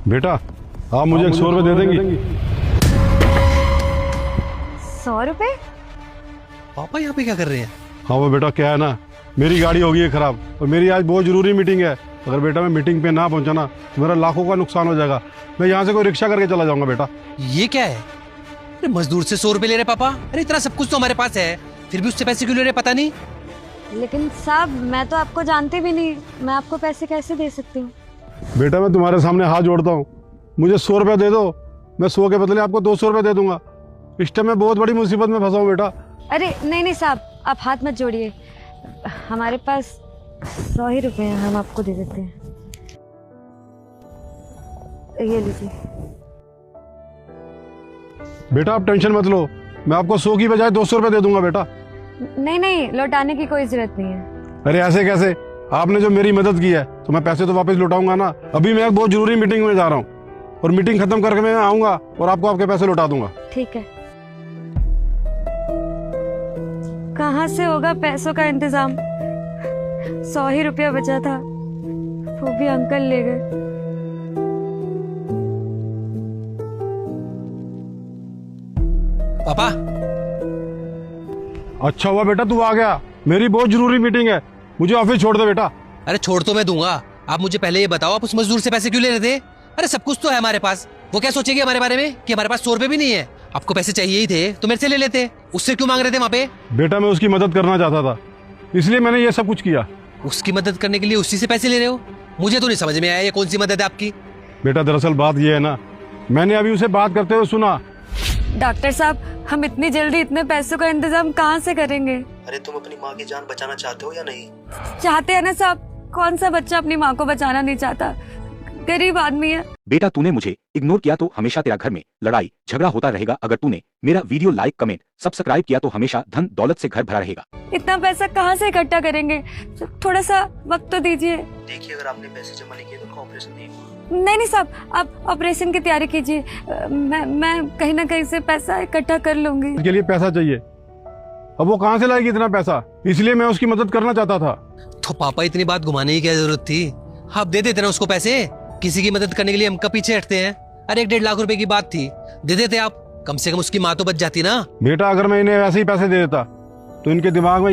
बेटा आप मुझे 100 रुपये दे देंगी? 100 रुपए? पापा यहाँ पे क्या कर रहे हैं? हाँ वो बेटा क्या है ना, मेरी गाड़ी हो गई है खराब और मेरी आज बहुत ज़रूरी मीटिंग है। अगर बेटा मैं मीटिंग पे ना पहुंचा ना तो मेरा लाखों का नुकसान हो जाएगा। मैं यहाँ से कोई रिक्शा करके चला जाऊंगा बेटा। ये क्या है? अरे मजदूर से 100 रुपए ले रहे पापा? अरे इतना सब कुछ तो हमारे पास है, फिर भी उससे पैसे क्यों ले रहे पता नहीं। लेकिन साहब मैं तो आपको जानती भी नहीं, मैं आपको पैसे कैसे दे सकती हूँ? बेटा मैं तुम्हारे सामने हाथ जोड़ता हूँ, मुझे 100 रुपये दे दो, मैं 100 के बदले आपको 200 रुपये दे दूंगा। इस टाइम मैं बहुत बड़ी मुसीबत में फंसा हूँ बेटा। अरे नहीं नहीं साहब, आप हाथ मत जोड़िए, हमारे पास 100 ही रुपए हैं, हम आपको दे देते हैं। ये लीजिए। बेटा आप टेंशन मत लो, मैं आपको 100 की बजाय 200 रुपये दे दूंगा बेटा। नहीं नहीं, लौटाने की कोई जरूरत नहीं है। अरे ऐसे कैसे? आपने जो मेरी मदद की है तो मैं पैसे तो वापस लौटाऊंगा ना। अभी मैं एक बहुत जरूरी मीटिंग में जा रहा हूँ और मीटिंग खत्म करके मैं आऊंगा और आपको आपके पैसे लौटा दूंगा। ठीक है। कहाँ से होगा पैसों का इंतजाम? 100 ही रुपया बचा था, वो भी अंकल ले गए। पापा अच्छा हुआ बेटा तू आ गया, मेरी बहुत जरूरी मीटिंग है, मुझे ऑफिस छोड़ दे बेटा। अरे छोड़ तो मैं दूंगा, आप मुझे पहले ये बताओ आप उस मजदूर से पैसे क्यों ले रहे थे? अरे सब कुछ तो है हमारे पास, वो क्या सोचेगी हमारे बारे में कि हमारे पास 100 रुपए भी नहीं है? आपको पैसे चाहिए ही थे तो मेरे से ले लेते, उससे क्यों मांग रहे थे वहाँ पे? बेटा मैं उसकी मदद करना चाहता था, इसलिए मैंने ये सब कुछ किया। उसकी मदद करने के लिए उसी से पैसे ले रहे हो? मुझे तो नहीं समझ में आया ये कौन सी मदद है आपकी। बेटा दरअसल बात ये है ना, मैंने अभी उसे बात करते हुए सुना। डॉक्टर साहब, हम इतनी जल्दी इतने पैसों का इंतजाम कहाँ से करेंगे? अरे तुम अपनी माँ की जान बचाना चाहते हो या नहीं? चाहते हैं ना साहब, कौन सा बच्चा अपनी माँ को बचाना नहीं चाहता? गरीब आदमी है। बेटा तूने मुझे इग्नोर किया तो हमेशा तेरा घर में लड़ाई झगड़ा होता रहेगा। अगर तूने मेरा वीडियो लाइक कमेंट सब्सक्राइब किया तो हमेशा धन दौलत से घर भरा रहेगा। इतना पैसा कहाँ से इकट्ठा करेंगे? थोड़ा सा वक्त तो दीजिए। देखिए अगर आपने पैसे जमा नहीं किए तो उनका ऑपरेशन नहीं होगा। नहीं साहब, आप ऑपरेशन की तैयारी कीजिए, मैं कहीं ना कहीं से पैसा इकट्ठा कर लूंगी। इसके लिए पैसा चाहिए, अब वो कहाँ से लाएगी इतना पैसा? इसलिए मैं उसकी मदद करना चाहता था। तो पापा इतनी बात घुमाने की क्या जरूरत थी? आप दे देते ना उसको पैसे, किसी की मदद करने के लिए हम कब पीछे हटते हैं? अरे 1.5 लाख रुपए की बात थी, दे देते आप, कम से कम उसकी माँ तो बच जाती ना। बेटा अगर मैं इन्हें वैसे ही पैसे दे देता तो इनके दिमाग में